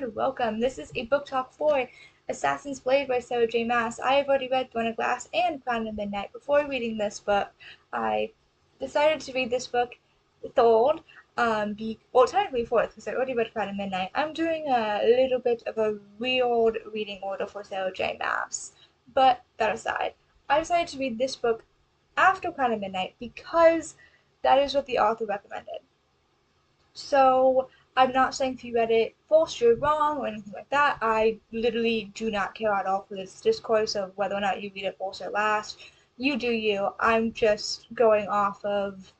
and welcome. This is a book talk for Assassin's Blade by Sarah J Maas. I have already read Throne of Glass and Crown of Midnight. Before reading this book, I decided to read this book third, technically fourth, because I already read Crown of Midnight. I'm doing a little bit of a weird reading order for Sarah J Maas. But that aside, I decided to read this book after Crown of Midnight because that is what the author recommended. So I'm not saying if you read it first you're wrong or anything like that. I literally do not care at all for this discourse of whether or not you read it first or last. You do you. I'm just going off of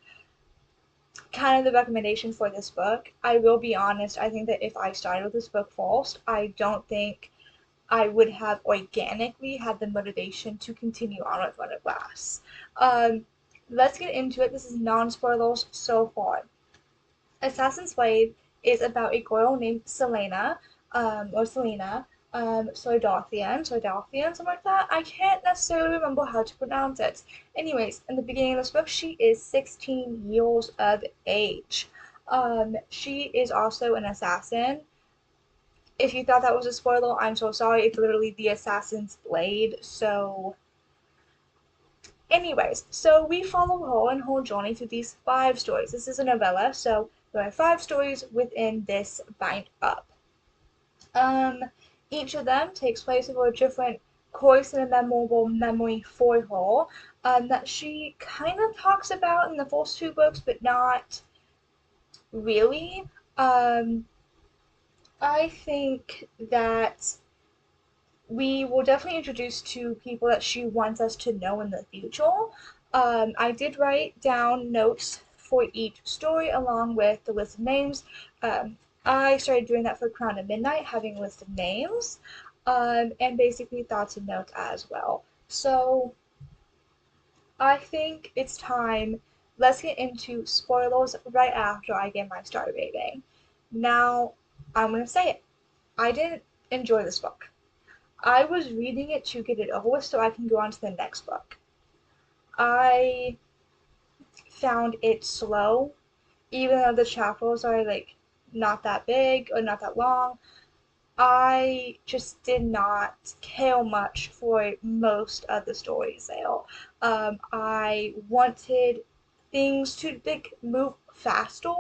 kind of the recommendation for this book. I will be honest, I think that if I started with this book first, I don't think I would have organically had the motivation to continue on with Throne of Glass. Let's get into it. This is non-spoilers so far. Assassin's Blade is about a girl named Selena, or Selena, Soidarthian, something like that. I can't necessarily remember how to pronounce it. Anyways, in the beginning of this book, she is 16 years of age. She is also an assassin. If you thought that was a spoiler, I'm so sorry. It's literally the Assassin's Blade, so anyways, so we follow her and her journey through these 5 stories. This is a novella, so there are 5 stories within this bind up. Um, each of them takes place over a different course and a memorable memory for her that she kind of talks about in the first 2 books, but not really. I think that we will definitely introduce to people that she wants us to know in the future. I did write down notes for each story along with the list of names. I started doing that for Crown of Midnight, having a list of names, and basically thoughts and notes as well. So I think it's time. Let's get into spoilers right after I get my star rating. Now, I'm going to say it. I didn't enjoy this book. I was reading it to get it over with so I can go on to the next book. I found it slow, even though the chapters are like not that big or not that long. I just did not care much for most of the stories there. I wanted things to like move faster,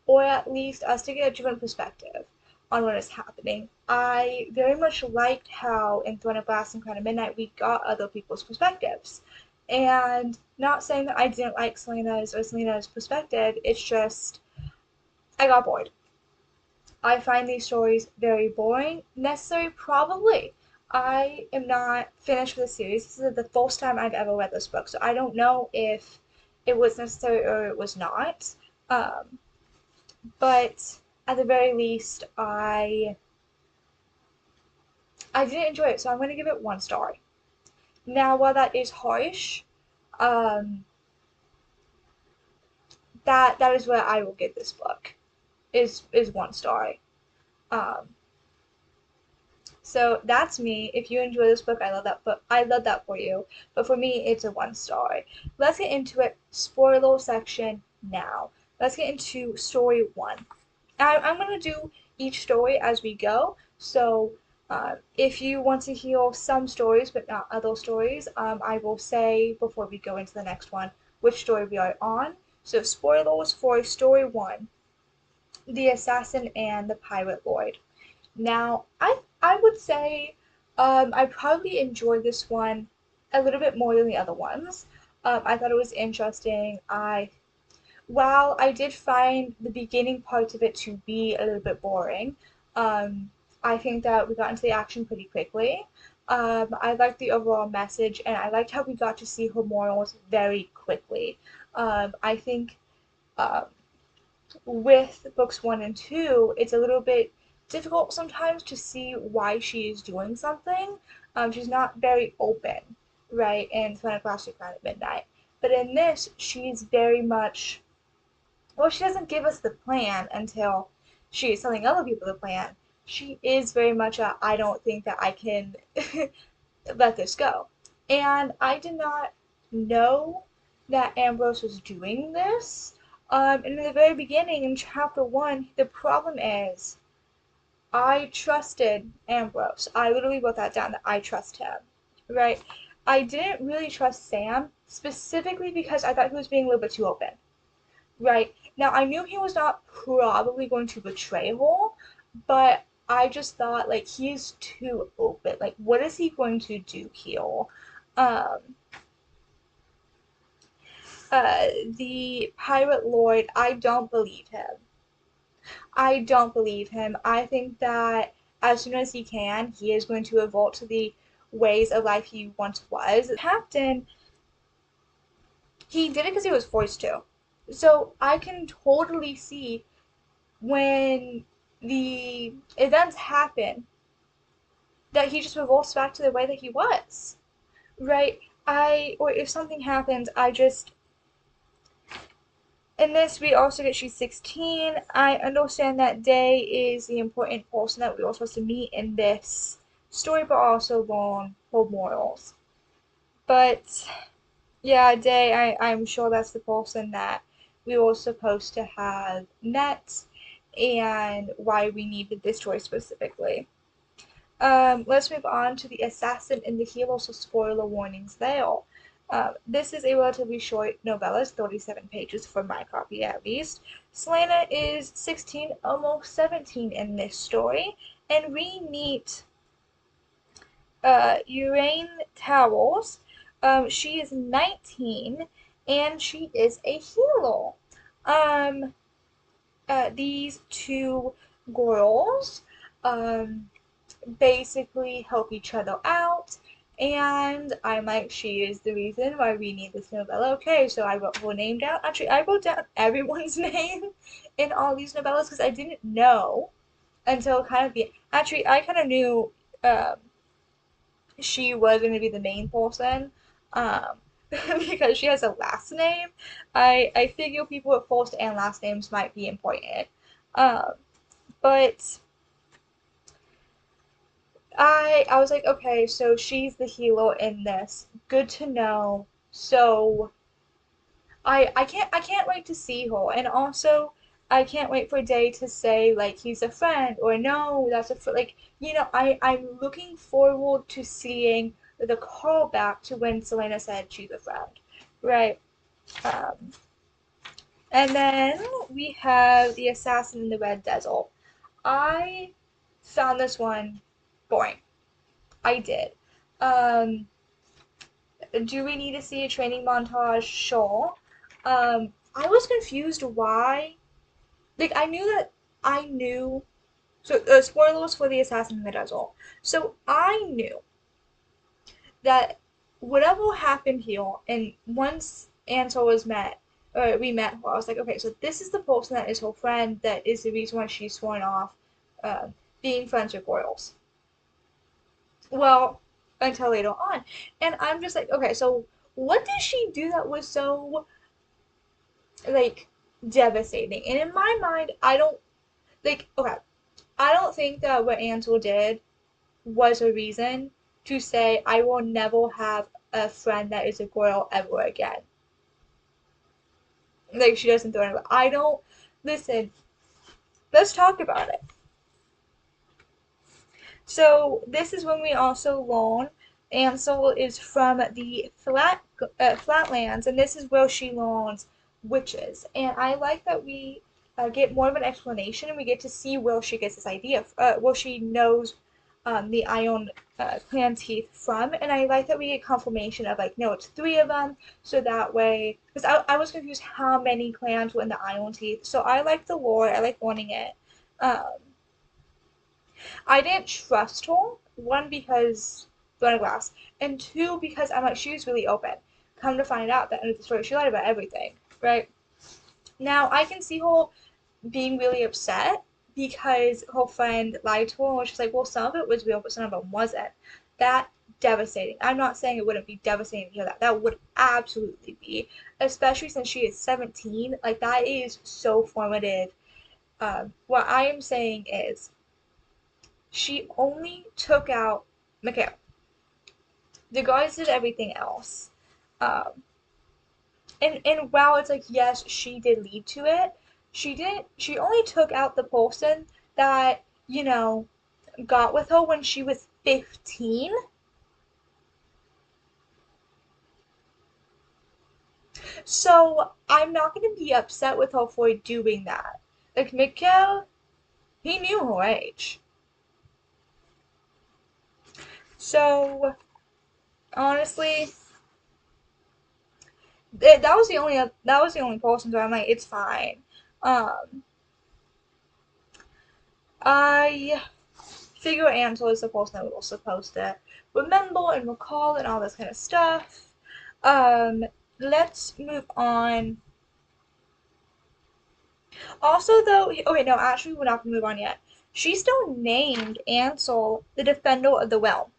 or at least us to get a different perspective on what is happening. I very much liked how in Throne of Glass and Crown of Midnight we got other people's perspectives. And not saying that I didn't like Selena's perspective, it's just I got bored. I find these stories very boring. Necessary, probably. I am not finished with the series. This is the first time I've ever read this book, so I don't know if it was necessary or it was not. Um, but at the very least, I didn't enjoy it, so I'm going to give it 1 star. Now, while that is harsh, um, that is what I will give this book. Is 1 star. Um, so that's me. If you enjoy this book, I love that book. I love that for you. But for me, it's a 1 star. Let's get into it. Spoiler section now. Let's get into story 1. I'm going to do each story as we go. So if you want to hear some stories but not other stories, I will say before we go into the next one which story we are on. So spoilers for story 1, The Assassin and the Pirate Lord. Now, I would say I probably enjoyed this one a little bit more than the other ones. I thought it was interesting. While I did find the beginning parts of it to be a little bit boring, I think that we got into the action pretty quickly. I liked the overall message, and I liked how we got to see her morals very quickly. I think um, with books 1 and 2, it's a little bit difficult sometimes to see why she is doing something. She's not very open, right, in Throne of Glass Crown at Midnight. But in this, she's very much, well, she doesn't give us the plan until she is telling other people the plan. She is very much a, I don't think that I can let this go. And I did not know that Ambrose was doing this. And in the very beginning, in chapter 1, the problem is I trusted Ambrose. I literally wrote that down that I trust him, right? I didn't really trust Sam, specifically because I thought he was being a little bit too open, right? Now, I knew he was not probably going to betray her, but I just thought, like, he's too open. Like, what is he going to do here? Um, the pirate lord, I don't believe him. I don't believe him. I think that as soon as he can, he is going to revolt to the ways of life he once was. Captain, he did it because he was forced to. So I can totally see when the events happen that he just revolts back to the way that he was. Right? Or if something happens, I just, in this, we also get she's 16. I understand that Day is the important person that we were supposed to meet in this story, but also long hold morals. But yeah, Day, I'm sure that's the person that we were supposed to have met and why we needed this story specifically. Let's move on to the assassin and the hero, so spoiler warnings there. This is a relatively short novella, it's 37 pages for my copy at least. Selena is 16, almost 17 in this story, and we meet Uraine Towers. She is 19, and she is a hero. Um, these two girls, um, basically help each other out. And I'm like, she is the reason why we need this novella. Okay, so I wrote her name down. Actually, I wrote down everyone's name in all these novellas because I didn't know until kind of the. Actually, I kind of knew um, she was going to be the main person um, because she has a last name. I figure people with first and last names might be important. Um, but I was like, okay, so she's the hero in this. Good to know. So I can't wait to see her. And also I can't wait for Day to say like he's a friend or no, that's a friend. Like, I'm looking forward to seeing the callback to when Selena said she's a friend. Right. Um and then we have the assassin in the red desert. I found this one boring. I did. Um, do we need to see a training montage? Sure. I was confused why. Like, I knew. So, spoilers for the Assassin in the Desert. So, I knew that whatever happened here, and once Ansel was met, or we met her, I was like, okay, so this is the person that is her friend, that is the reason why she's sworn off uh, being friends with royals. Well, until later on. And I'm just like, okay, so what did she do that was so like devastating? And in my mind, I don't like okay, I don't think that what Ansel did was a reason to say I will never have a friend that is a girl ever again. Like she doesn't throw it. I don't listen, let's talk about it. So this is when we also learn Ansel is from the flatlands, and this is where she learns witches. And I like that we get more of an explanation, and we get to see where she gets this idea, where she knows the Iron clan teeth from. And I like that we get confirmation of like, no, it's three of them, so that way, because I was confused how many clans were in the Iron teeth. So I like the lore, I like learning it. Um, I didn't trust her. One, because blown glass, and two, because I'm like, she was really open. Come to find out that end of the story, she lied about everything, right? Now, I can see her being really upset because her friend lied to her, and she's like, well, some of it was real, but some of it wasn't. That devastating. I'm not saying it wouldn't be devastating to hear that. That would absolutely be, especially since she is 17. Like, that is so formative. What I am saying is, she only took out Mikhail. The guys did everything else. Um, and while it's like, yes, she did lead to it, she only took out the person that you know, got with her when she was 15. So I'm not going to be upset with her for doing that. Like, Mikhail, he knew her age. So, honestly, that was the only person, so I'm like, it's fine. Um, I figure Ansel is the person that was supposed to remember and recall and all this kind of stuff. Um, let's move on. Also, though, okay, no, actually, we're not gonna move on yet. She still named Ansel the Defender of the Realm.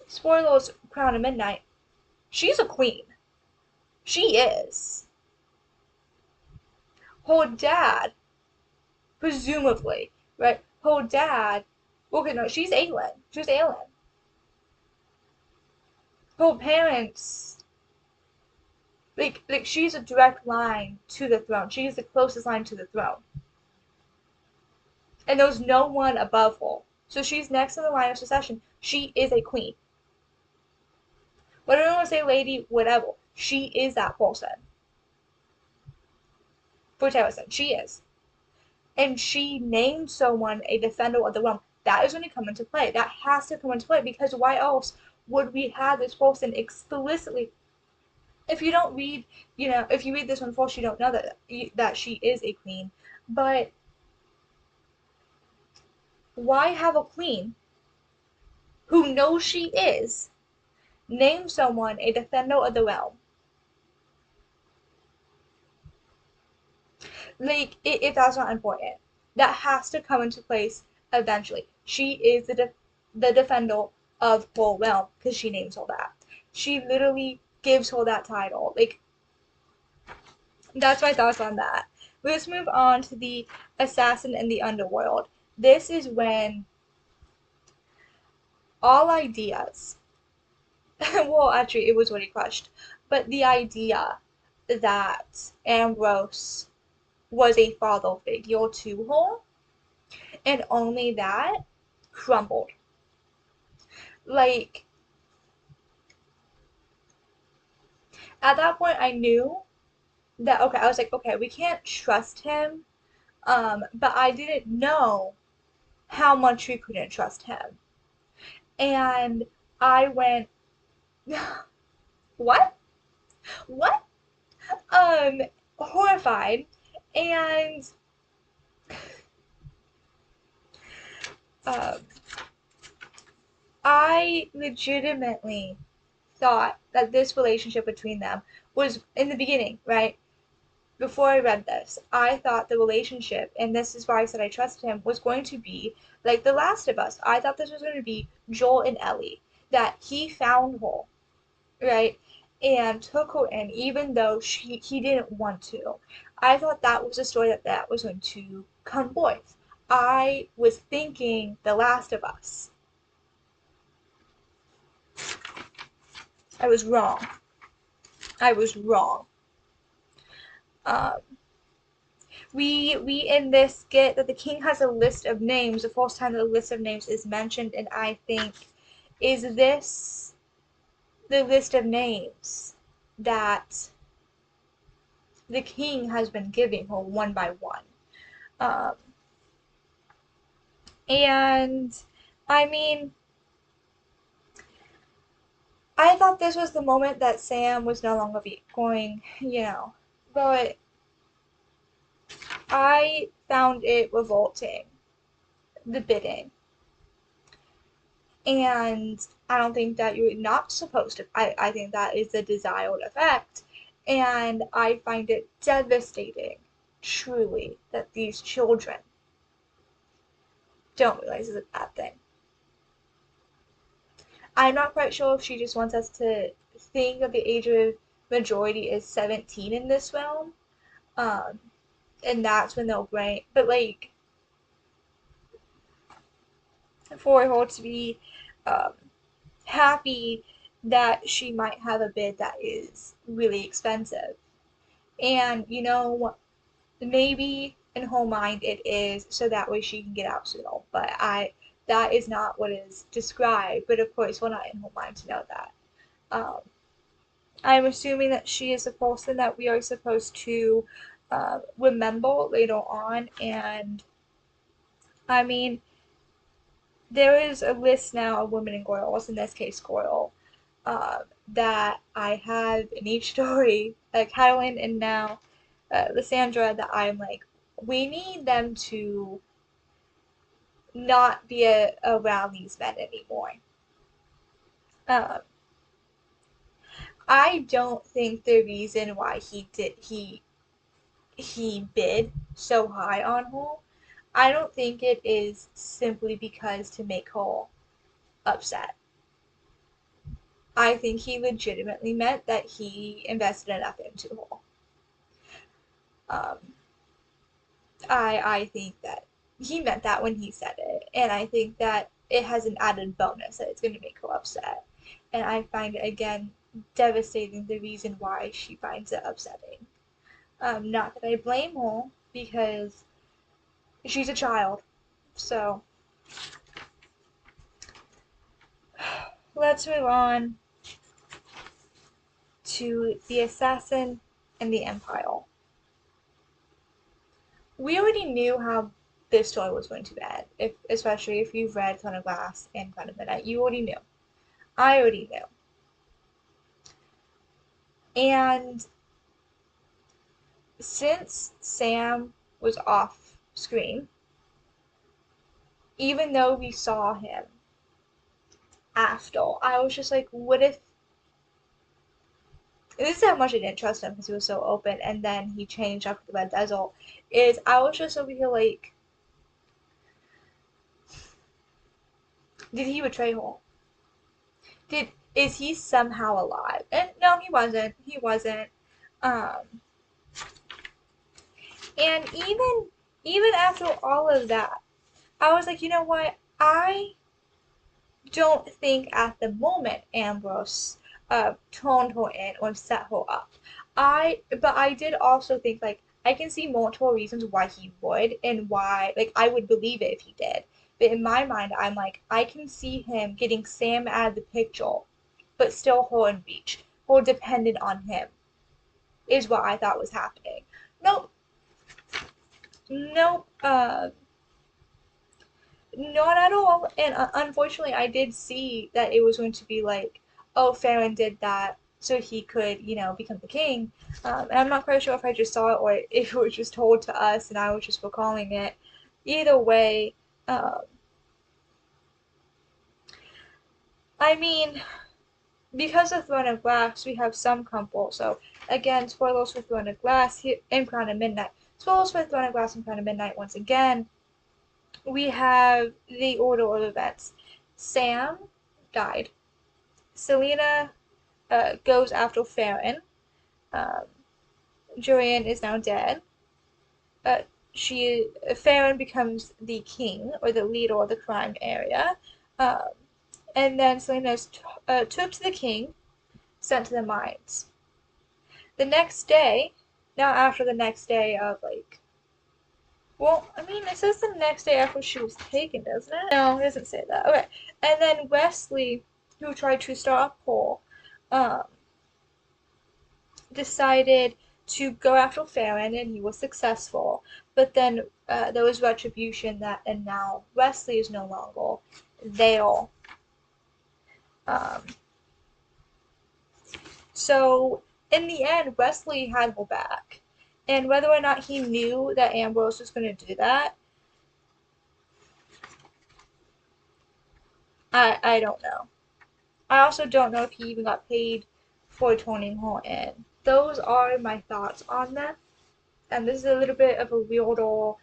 Spoilers, Crown of Midnight. She's a queen. She is. Her dad, presumably, right? Her dad. Okay, no, she's Aelin. She's Aelin. Her parents, like she's a direct line to the throne. She's the closest line to the throne, and there's no one above her. So she's next in the line of succession. She is a queen. Whatever you want to say, lady, whatever. She is that person. For Terracin, she is. And she named someone a defender of the realm. That is going to come into play. That has to come into play because why else would we have this person explicitly? If you don't read, if you read this one first, you don't know that she is a queen. But why have a queen who knows she is name someone a defender of the realm? Like, if that's not important, that has to come into place eventually. She is the defender of her realm because she names her that. She literally gives her that title. Like, that's my thoughts on that. Let's move on to the assassin in the underworld. This is when all ideas, well, actually, it was already crushed, but the idea that Ambrose was a father figure to her, and only that, crumbled. Like, at that point, I knew that, okay, I was like, okay, we can't trust him. But I didn't know how much we couldn't trust him. And I went, what? What? Um, Horrified. And, um, I legitimately thought that this relationship between them was in the beginning, right? Before I read this, I thought the relationship, and this is why I said I trusted him, was going to be like The Last of Us. I thought this was going to be Joel and Ellie, that he found her, right, and took her in, even though he didn't want to. I thought that was a story that was going to come forth. I was thinking The Last of Us. I was wrong. I was wrong. Um, we in this get that the king has a list of names. The first time the list of names is mentioned, and I think, is this the list of names that the king has been giving her one by one? Um, and I mean, I thought this was the moment that Sam was no longer going, but I found it revolting, the bidding. And I don't think that you're not supposed to. I think that is the desired effect. And I find it devastating, truly, that these children don't realize it's a bad thing. I'm not quite sure if she just wants us to think that the age of majority is 17 in this realm. Um, and that's when they'll bring, but like, for her to be um, happy that she might have a bid that is really expensive. And maybe in her mind it is so that way she can get out sooner. But that is not what is described. But of course, we're not in her mind to know that. Um, I'm assuming that she is a person that we are supposed to remember later on. And I mean, there is a list now of women and girls, in this case, girl, that I have in each story, Carolyn and now Lysandra, that I'm like, we need them to not be around these men anymore. Um, I don't think the reason why he bid so high on her, I don't think it is simply because to make her upset. I think he legitimately meant that he invested enough into her. Um, I think that he meant that when he said it, and I think that it has an added bonus that it's going to make her upset. And I find it again devastating the reason why she finds it upsetting. Not that I blame her because she's a child. So let's move on to the assassin and the empire. We already knew how this story was going to end, especially if you've read Throne of Glass and Crown of Midnight. You already knew. I already knew. And since Sam was off screen, even though we saw him after, I was just like, what if. And this is how much I didn't trust him because he was so open, and then he changed after the Red Desert. Is I was just over here like, did he betray her? Is he somehow alive? And no, he wasn't. He wasn't. Um, and even after all of that, I was like, you know what? I don't think at the moment Ambrose toned her in or set her up. But I did also think like I can see multiple reasons why he would and why like I would believe it if he did. But in my mind, I'm like I can see him getting Sam out of the picture, but still her in reach, her dependent on him is what I thought was happening. Nope, nope. Not at all. And unfortunately, I did see that it was going to be like, oh, Farron did that so he could, become the king. And I'm not quite sure if I just saw it or if it was just told to us and I was just recalling it. Either way, um, I mean, because of Throne of Glass, we have some comfort. So, again, spoilers for Throne of Glass and Crown of Midnight. Spoilers for Throne of Glass and Crown of Midnight once again. We have the order of events. Sam died. Selena goes after Farron. Um, Julian is now dead. Uh, Farron becomes the king or the leader of the crime area. Um, and then Selena is took to the king, sent to the mines. The next day, now after the next day of like, well, I mean, it says the next day after she was taken, doesn't it? No, it doesn't say that. Okay. And then Wesley, who tried to stop Paul, um, decided to go after Farron, and he was successful. But then there was retribution that, and now Wesley is no longer there. Um, so in the end, Wesley had her back. And whether or not he knew that Ambrose was going to do that, I don't know. I also don't know if he even got paid for turning her in. Those are my thoughts on them. And this is a little bit of a weirder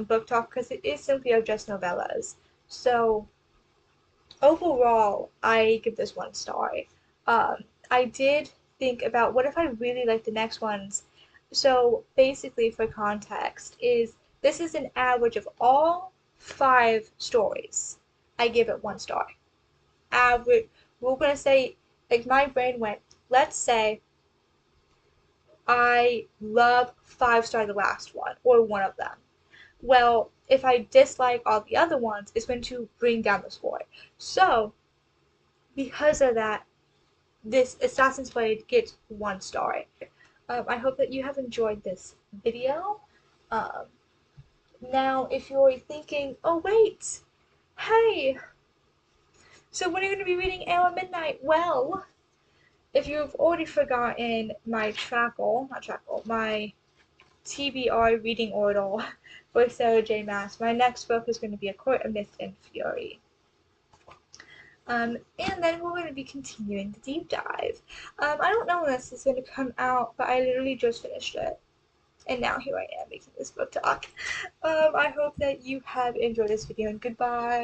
book talk because it is simply of just novellas. So overall, I give this 1 star. I did think about what if I really like the next ones. So basically, for context, is this is an average of all 5 stories. I give it 1 star. Average. We're gonna say like my brain went. Let's say I love 5 star the last one or one of them. Well, if I dislike all the other ones, it's going to bring down the score. So, because of that, this Assassin's Blade gets 1 star. I hope that you have enjoyed this video. Um, Now, if you're thinking, oh wait, hey, so when are you going to be reading Ale at Midnight? Well, if you've already forgotten my my TBR reading order for Sarah J Maas, my next book is going to be A Court of Mist and Fury. And then we're going to be continuing the deep dive. I don't know when this is going to come out, but I literally just finished it. And now here I am making this book talk. I hope that you have enjoyed this video, and goodbye.